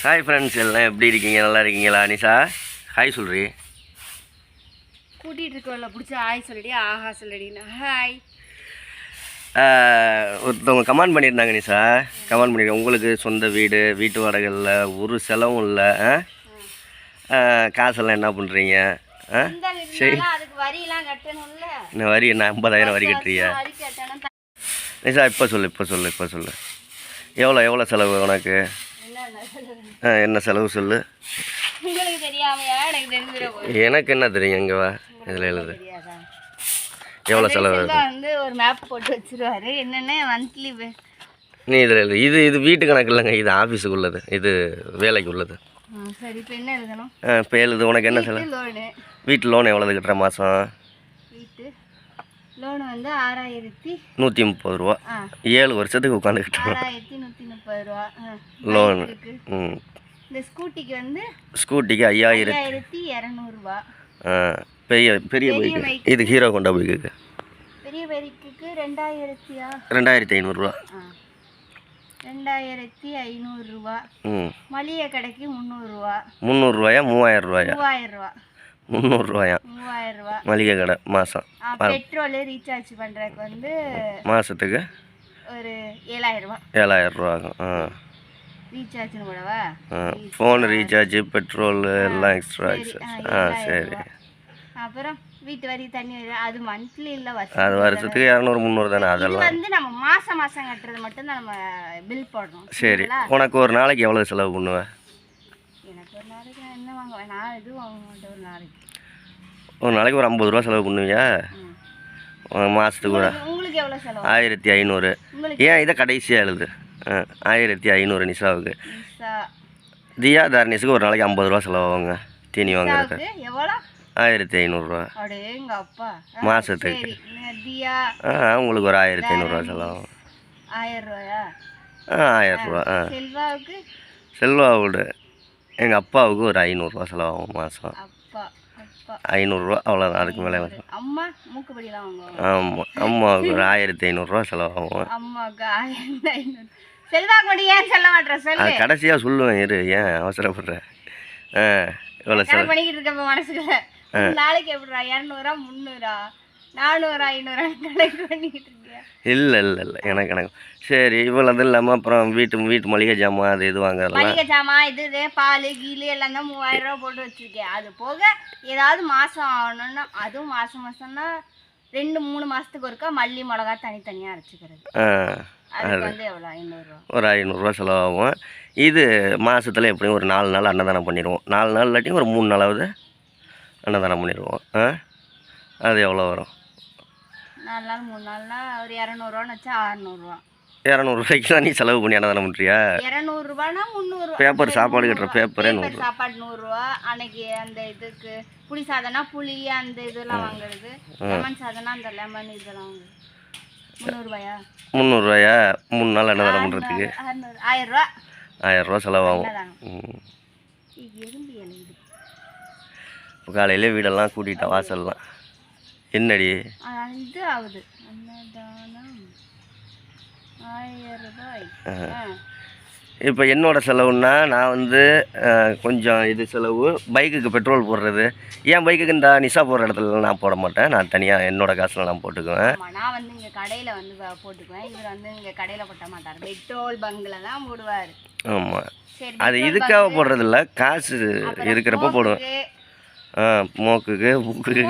Hi friends, எல்லாம் எப்படி இருக்கீங்க? நல்லா இருக்கீங்களா? நிஷா ஹாய் சொல்கிறீ. கூட்டிகிட்டு இருக்கோம்ல பிடிச்ச ஹாய் சொல்லிடி. ஆஹா சொல்லிடினா ஹாய். ஒருத்தவங்க கமெண்ட் பண்ணியிருந்தாங்க. நிஷா கமெண்ட் பண்ணியிருக்கேன், உங்களுக்கு சொந்த வீடு, வீட்டு வாடகை இல்லை, ஒரு செலவும் இல்லை, காசெல்லாம் என்ன பண்ணுறீங்க? சரி, இந்த வரி என்ன 50,000 வரி கட்டுறியா? நிஷா இப்போ சொல்லு எவ்வளோ செலவு உனக்கு? என்ன செலவு சொல்லு. எனக்கு என்ன தெரியும்? இங்கே வா, இதில் எழுது. எவ்வளோ செலவு வந்து ஒரு மேப் போட்டு வச்சிருவாரு. என்னென்ன மந்த்லி நீ இதில் எழுது. இது வீட்டு கணக்கு இல்லைங்க, இது ஆஃபீஸுக்கு உள்ளது, இது வேலைக்கு உள்ளது. சரி, இப்போ என்ன எழுதணும்? இப்போ எழுது. உனக்கு என்ன செலவு? லோனு. வீட்டு லோன் எவ்வளோ கட்டுற மாதம்? வீட்டு லோனு வந்து 6,130 ரூபா. 7 வருஷத்துக்கு உட்காந்துக்கிட்டோம். 6,130 ரூபா லோனு. இந்த ஸ்கூட்டிக்கு வந்து ஸ்கூட்டிக்கு 5,200 ரூபா. பெரிய பைக்கு. இது ஹீரோ கொண்ட பைக்குக்கு. பெரிய பைக்குக்கு 2,500 ரூபா. 2,500 ரூபா. மளிகை கடைக்கு 300 ரூபா. 300 ரூபாயா? 3,000 ரூபாயா? 3,000 ரூபா. 300 ரூபாயா? 3,000 ரூபா மளிகை கடை மாதம். பெட்ரோல் ரீசார்ஜ் பண்ணுறதுக்கு வந்து மாதத்துக்கு ஒரு 7,000 ரூபா. 7,000 ரூபா ஆகும். ரீசார்ஜ்னு கூடவா? ஃபோன் ரீசார்ஜ், பெட்ரோல் எல்லாம் எக்ஸ்ட்ரா. சரி. அப்புறம் வீட்டு வரி, தண்ணி வரி, அது மந்த்லி இல்லை, அது வருஷத்துக்கு 200-300 தானே. அதெல்லாம் வந்து நம்ம மாதம் கட்டுறது மட்டும்தான் நம்ம பில் போடுறோம். சரி. உனக்கு ஒரு நாளைக்கு எவ்வளோ செலவு பண்ணுவேன்? எனக்கு ஒரு நாளைக்கு நான் என்ன வாங்குவேன்? நான் இது வாங்க மாட்டேன். ஒரு நாளைக்கு ஒரு 50 ரூபா செலவு பண்ணுவியா? மாதத்துக்கு கூட உங்களுக்கு எவ்வளோ செலவு? 1,500. ஏன் இதை கடைசியாக எழுது. 1,500 நிஷாவுக்கு. தியா தாரணேஷுக்கு ஒரு நாளைக்கு 50 ரூபா செலவாகுங்க தீனி வாங்குறது. எவ்வளோ? 1,500 ரூபா மாதத்துக்கு. உங்களுக்கு ஒரு 1,500 ரூபா செலவாகும். 1,000 ரூபாயா? 1,000 ரூபா. செல்வாவோட எங்கள் அப்பாவுக்கு ஒரு 500 ரூபா செலவாகும் மாதம். 500 ரூபா, அவ்வளோதான். அதுக்கு மேலே வரும். ஆமாம், அம்மாவுக்கு ஒரு 1,500 ரூபா செலவாகும். அது கடைசியாக சொல்லுவேன் இரு, ஏன் அவசரப்படுற? இவ்வளோ செலவு பண்ணிக்கிட்டு இருக்க மனசுக்குள்ள. நாளைக்கு எப்படிடா 200, 300, 400, 500 கணக்கு பண்ணிக்கிட்டு இருக்கேன். இல்லை எனக்கு சரி. இவ்வளோ அது இல்லாமல் அப்புறம் வீட்டு மளிகை ஜாமான் அது இது வாங்குறதுலாம். மளிகை ஜாமான் இது பால் கீழே எல்லாம் தான் 3,000 ரூபா போட்டு வச்சுருக்கேன். அது போக ஏதாவது மாதம் ஆகணும்னா, அதுவும் மாதம்னா 2-3 மாதத்துக்கு ஒருக்கா மல்லி மிளகா தனித்தனியாக அரைச்சிக்கிறது. அது வந்து எவ்வளோ? 500 ரூபா. ஒரு 500 ரூபா செலவாகும். இது மாதத்தில் எப்படியும் ஒரு 4 நாள் அன்னதானம் பண்ணிடுவோம். 4 நாள் இல்லாட்டியும் ஒரு 3 நாளாவது அன்னதானம் பண்ணிடுவோம். அது எவ்வளோ வரும்? 4 நாள் 3 நாள்னா ஒரு 200 வச்சா 600 ரூபா. 200 ரூபாய்க்கு தான் நீ செலவு பண்ணி அன்னதானம் பண்ணுறியா? 200 ரூபானா 300 ரூபா. பேப்பர் சாப்பாடு கட்டுற பேப்பரே 100. சாப்பாடு 100 ரூபா. அன்னைக்கு அந்த இதுக்கு புளி சாதம்னா புளி அந்த இதெல்லாம் வாங்குறது, லெமன் சாதம்னா அந்த லெமன் இதெல்லாம் வாங்குறது. 300 ரூபாயா? 300 ரூபாயா? 3 நாள் அன்னதானம் பண்ணுறதுக்கு 1,000 ரூபா. 1,000 ரூபா செலவாகும். இப்போ காலையிலே வீடெல்லாம் கூட்டிட்டா, வாசல்லாம் என்னடி இது ஆகுது. அன்னதானம் 1,000 ரூபாய். இப்போ என்னோட செலவுன்னா, நான் வந்து கொஞ்சம் இது செலவு பைக்குக்கு பெட்ரோல் போடுறது. ஏன் பைக்குக்கு இந்த நிஷா போடுற இடத்துல நான் போட மாட்டேன், நான் தனியாக என்னோட காசில் நான் போட்டுக்குவேன். நான் வந்து இங்கே கடையில் வந்து போட்டுக்குவேன். இவர் வந்து இங்கே கடையில் போட்ட மாட்டார், பெட்ரோல் பங்கில் தான் போடுவார். ஆமாம், அது இதுக்காக போடுறதில்ல, காசு இருக்கிறப்ப போடுவேன். மூக்குக்கு மூக்குக்கு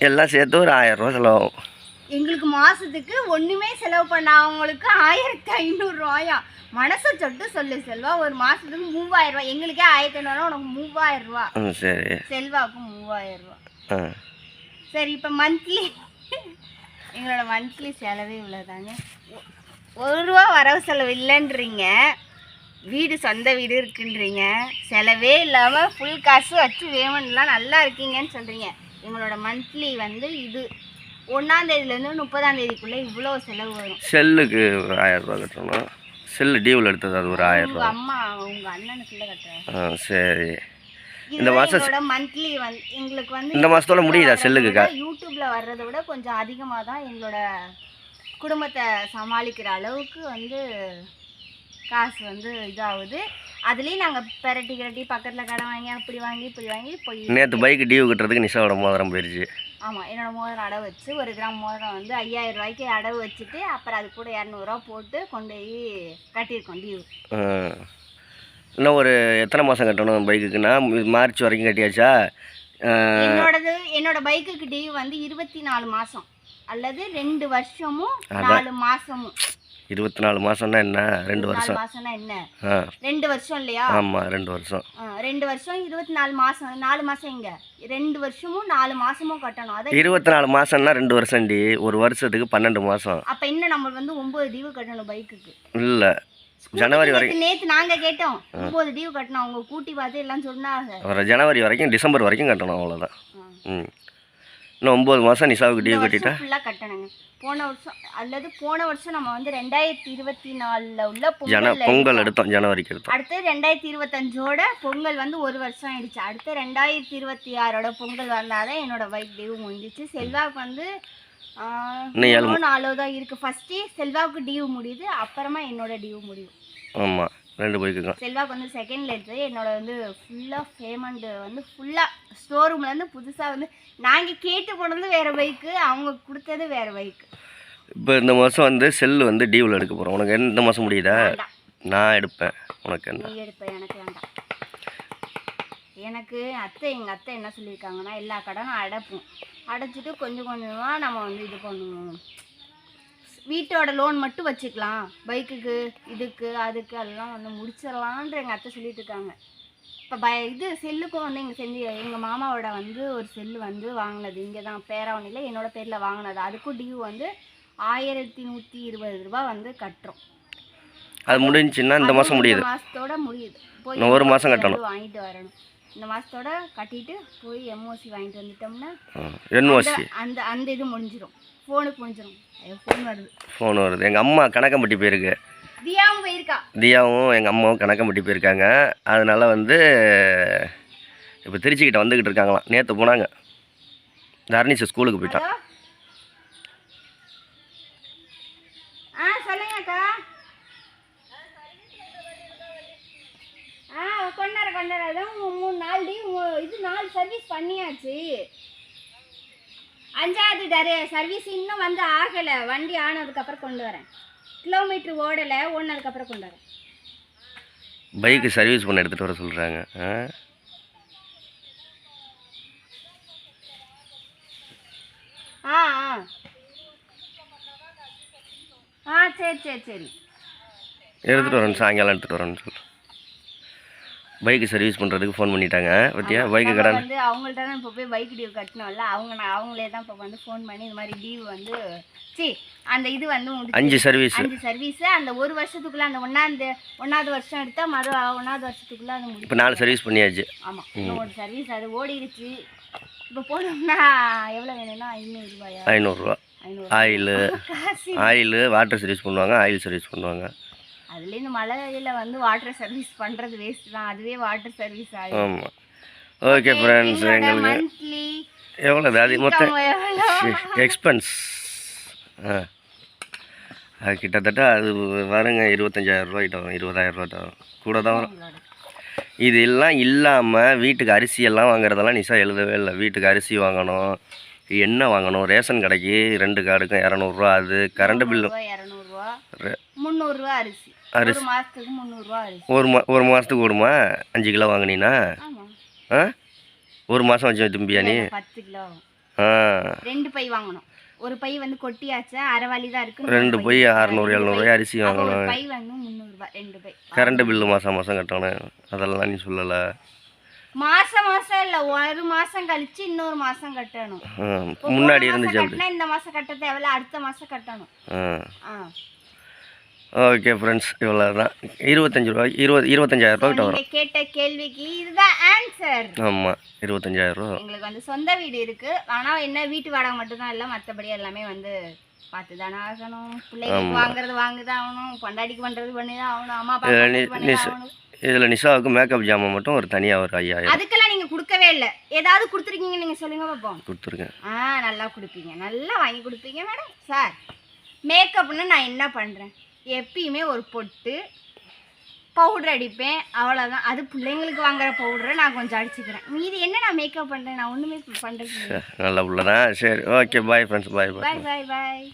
எல்லாம் சேர்த்து ஒரு 1,000 ரூபா செலவாகும். எங்களுக்கு மாதத்துக்கு ஒன்றுமே செலவு பண்ண அவங்களுக்கு 1,500 ரூபாயா? மனசை சொட்டு சொல்லு செல்வா. ஒரு மாதத்துக்கு 3,000 ரூபா. எங்களுக்கே 1,500 உனக்கு 3,000 ரூபா. சரி, செல்வாவுக்கு 3,000 ரூபா. சரி, இப்போ மந்த்லி எங்களோட மந்த்லி செலவே இவ்வளோதாங்க. 1 ரூபா வரவு செலவு இல்லைன்றீங்க, வீடு சொந்த வீடு இருக்குன்றீங்க, செலவே இல்லாமல் ஃபுல் காசு வச்சு வேணும்லாம் நல்லா இருக்கீங்கன்னு சொல்கிறீங்க. எங்களோட மந்த்லி வந்து இது 1ஆம் தேதியிலேருந்து 30ஆம் தேதிக்குள்ளே இவ்வளோ செலவு வரும். செல்லுக்கு ஒரு 1,000 ரூபா கட்டணும். செல்லு டியூவில் எடுத்தது, அது ஒரு 1,000 ரூபா. அம்மா உங்கள் அண்ணனுக்குள்ளே கட்டுறேன். சரி. இந்த மாதம் மந்த்லி வந்து எங்களுக்கு வந்து இந்த மாதத்தோட முடியுதா செல்லுக்கு? யூடியூப்பில் வர்றதை விட கொஞ்சம் அதிகமாக தான் எங்களோட குடும்பத்தை சமாளிக்கிற அளவுக்கு வந்து காசு வந்து இதாகுது. அதுலேயும் நாங்கள் பெரட்டி கிரட்டி பக்கத்தில் கடை வாங்கி அப்படி வாங்கி இப்படி வாங்கி போய் நேற்று பைக்கு டியூ கட்டுறதுக்கு நிஷாவோட மோதிரம் போயிடுச்சு. ஆமாம், என்னோடய மோதிரம் அடவு வச்சு 1 கிராம் மோதிரம் வந்து 5000 ரூபாய்க்கு அடவு வச்சுட்டு அப்புறம் அது கூட 200 ரூபா போட்டு கொண்டு போய் கட்டியிருக்கோம் டியூ. இன்னும் ஒரு எத்தனை மாதம் கட்டணும் பைக்குக்குன்னா? மார்ச் வரைக்கும் கட்டியாச்சா? என்னோட பைக்குக்கு டியூ வந்து 24 மாதம் அல்லது 2 வருஷமும் 4 மாதமும். 24 மாதம்னா என்ன? 2 வருஷம். மாதம்னா என்ன? 2 வருஷம் இல்லையா? ஆமாம், 2 வருஷம். 2 வருஷம் 24 மாதம். 4 மாதம் இங்கே 2 வருஷமும் 4 மாதமும் கட்டணும். அதை 24 மாதம்னா 2 வருஷம்டி. ஒரு வருஷத்துக்கு 12 மாதம். அப்போ இன்னும் நம்ம வந்து 9 டியூ கட்டணும் பைக்குக்கு. இல்லை, ஜனவரி வரைக்கும். நேற்று நாங்கள் கேட்டோம் 9 டியூ கட்டணும். அவங்க கூட்டி பார்த்து எல்லாம் சொன்னாங்க. ஒரு ஜனவரி வரைக்கும் டிசம்பர் வரைக்கும் கட்டணும், அவ்வளோதான். இன்னும் 9 மாதம் நிஷாவுக்கு டியூ கட்டிட்டா ஃபுல்லாக கட்டணுங்க. போன வருஷம் நம்ம வந்து 2024 உள்ள பொங்கல் எடுத்தோம், ஜனவரிக்கு எடுத்தோம். அடுத்து 2025ஓட பொங்கல் வந்து 1 வருஷம் ஆயிடுச்சு. அடுத்து 2026ஓட பொங்கல் வந்தாதான் என்னோட பைக் டியூ முடிஞ்சிச்சு. செல்வாவுக்கு வந்து 4 தான் இருக்குது. ஃபஸ்ட்டு செல்வாவுக்கு டியூ முடியுது, அப்புறமா என்னோட டியூ முடியும். ஆமாம், 2 பைக்குங்க. செல்வாவுக்கு வந்து செகண்டில் எடுத்தது. என்னோட வந்து ஃபுல்லாக பேமெண்ட் வந்து ஃபுல்லாக ஸ்டோர் ரூம்லேருந்து புதுசாக வந்து நாங்கள் கேட்டு போனது வேறு பைக்கு, அவங்க கொடுத்தது வேறு பைக்கு. இப்போ இந்த மாதம் வந்து செல்லு வந்து டியூவில் எடுக்க போகிறோம். உனக்கு எந்த மாதம் முடியுதா? நான் எடுப்பேன். உனக்கு என்ன? நீ எடுப்பேன், எனக்கு வேண்டாம். எனக்கு எங்கள் அத்தை என்ன சொல்லியிருக்காங்கன்னா, எல்லா கடனும் அடைச்சிட்டு கொஞ்சம் கொஞ்சமாக நம்ம வந்து இது பண்ணுவோம், வீட்டோட லோன் மட்டும் வச்சுக்கலாம், பைக்குக்கு இதுக்கு அதுக்கு அதெல்லாம் வந்து முடிச்சிடலான்ற எங்கள் அத்தை சொல்லிட்டு இருக்காங்க. இப்போ இது செல்லுக்கும் வந்து எங்கள் மாமாவோட வந்து ஒரு செல்லு வந்து வாங்கினது இங்கே தான் பேராவணியில் என்னோட பேரில் வாங்கினது. அதுக்கும் டியூ வந்து 1120 ரூபா வந்து கட்டுறோம். அது முடிஞ்சுன்னா இந்த மாதம் முடியுது. மாதத்தோட முடியுது. போய் 1 மாதம் கட்டணும், வாங்கிட்டு வரணும். இந்த மாதத்தோட கட்டிட்டு போய் எம்ஓசி வாங்கிட்டு வந்துட்டோம்னா என்ஓசி அந்த இது முடிஞ்சிடும். ஃபோனுக்கு முடிஞ்சிடும். ஃபோன் வருது. எங்கள் அம்மா கணக்கம்பட்டி போயிருக்கு. தியாவும் போயிருக்கா. தியாவும் எங்கள் அம்மாவும் கணக்கம்பட்டி போயிருக்காங்க. அதனால வந்து இப்போ திருச்சிக்கிட்ட வந்துக்கிட்டு இருக்காங்களாம். நேற்று போனாங்க. தர்னிஷ் ஸ்கூலுக்கு போயிட்டான். சொல்லுங்கக்கா. கொண்டாட அதான் 3-4 இது 4 சர்வீஸ் பண்ணியாச்சு. 5வது சர்வீஸ் இன்னும் வந்து ஆகலை. வண்டி ஆனதுக்கப்புறம் கொண்டு வரேன். கிலோமீட்டர் ஓடலை, ஓடினதுக்கப்புறம் கொண்டு வரேன். பைக்கு சர்வீஸ் பண்ண எடுத்துகிட்டு வர சொல்கிறாங்க. சரி எடுத்துகிட்டு வரேன், சாயங்காலம் எடுத்துகிட்டு வரேன்னு சொல்லு. பைக்கு சர்வீஸ் பண்ணுறதுக்கு ஃபோன் பண்ணிட்டாங்க. பற்றியா பைக்கு கடை வந்து அவங்கள்ட்ட தான் இப்போ போய் பைக் டியூ கட்டணும்ல, அவங்களே தான் இப்போ வந்து ஃபோன் பண்ணி இந்த மாதிரி டியூ வந்து அந்த இது வந்து 5 சர்வீஸ் அந்த 1 வருஷத்துக்குள்ளே அந்த 1வது வருஷம் எடுத்தால் 1வது வருஷத்துக்குள்ளே அது முடியும். இப்போ 4 சர்வீஸ் பண்ணியாச்சு. ஆமாம், இன்னொரு சர்வீஸ் அது ஓடிடுச்சு. இப்போ போனோம்னா எவ்வளோ வேணும்னா 500 ரூபாயா? 500 ரூபா. ஆயிலு வாட்டர் சர்வீஸ் பண்ணுவாங்க, ஆயில் சர்வீஸ் பண்ணுவாங்க. அதுலேயும் இந்த மழையில் வந்து வாட்டர் சர்வீஸ் பண்ணுறது வேஸ்ட் தான். அதுவே வாட்டர் சர்வீஸ் ஆகும். ஆமாம். ஓகே ஃப்ரெண்ட்ஸ், எங்களுக்கு மந்த்லி எவ்வளோ அது மொத்தம் எக்ஸ்பென்ஸ் அது கிட்டத்தட்ட அது வருங்க 25,000 ரூபாய்கிட்ட வரும், 20,000 ரூபாய்கிட்ட வரும், கூட தான் வரும். இது எல்லாம் இல்லாமல் வீட்டுக்கு அரிசியெல்லாம் வாங்குறதெல்லாம் நிஷா எழுதவே இல்லை. வீட்டுக்கு அரிசி வாங்கணும், எண்ணெய் வாங்கணும், ரேஷன் கடைக்கு 2 கார்டுக்கும் 200 ரூபா, அது கரண்ட் பில்லு 200 ரூபா, 300 ரூபா அரிசி. ஒரு மாதத்துக்கு 300 ரூபா அரிசி. ஒரு மாதத்துக்கு ஓடுமா? 5 கிலோ வாங்கினீன்னா ஒரு மாதம் வச்சு தும்பியா நீ? 10 கிலோ. 2 பை வாங்கணும். ஒரு பை வந்து கொட்டியாச்சு, அரைவாளி தான் இருக்கு. 2 பை 600-700 ரூபாய் அரிசி வாங்கணும். பை வந்து 300 ரூபாய் 2 பை. கரண்ட் பில்லு மாதம் கட்டணும். அதெல்லாம் நீ சொல்லலை. மாசம் இல்லை, 1 மாதம் கழிச்சு இன்னொரு மாதம் கட்டணும். முன்னாடி இருந்துச்சு அப்படி. இந்த மாதம் கட்ட தேவையில்ல, அடுத்த மாதம் கட்டணும். ஓகே ஃப்ரெண்ட்ஸ், இவ்வளோ தான். 25 ரூபாய் 25,000 ரூபாய்கிட்ட வரும். கேட்ட கேள்விக்கு இதுதான் ஆன்சர். ஆமாம், 25,000 ரூபா. எங்களுக்கு வந்து சொந்த வீடு இருக்குது. ஆனால் என்ன வீட்டு வாடகை மட்டும்தான் இல்லை, மற்றபடி எல்லாமே வந்து பார்த்து தானே ஆகணும். பிள்ளைங்களுக்கு வாங்குறது வாங்கிதான் ஆகணும், பொண்டாடிக்கு பண்ணுறது பண்ணி தான் ஆகணும், அம்மா அப்பா ஆகணும். இதில் நிஷாவுக்கு மேக்கப் ஜாமான் மட்டும் ஒரு தனியாக ஒரு 5,000. அதுக்கெல்லாம் நீங்கள் கொடுக்கவே இல்லை. ஏதாவது கொடுத்துருக்கீங்க நீங்கள் சொல்லுங்க பார்ப்போம். கொடுத்துருக்கேன். நல்லா கொடுப்பீங்க, நல்லா வாங்கி கொடுப்பீங்க மேடம். சார் மேக்கப்னு நான் என்ன பண்ணுறேன்? எப்பயுமே ஒரு பொட்டு, பவுடர் அடிப்பேன், அவ்வளோதான். அது பிள்ளைங்களுக்கு வாங்குற பவுடரை நான் கொஞ்சம் அடிச்சுக்கிறேன். மீதி என்ன நான் மேக்கப் பண்ணுறேன்? நான் ஒன்றுமே பண்ணுறது. நல்ல பிள்ளை தான். சரி, ஓகே, பாய் ஃப்ரெண்ட்ஸ், பாய் பாய். பாய் பாய் பாய்.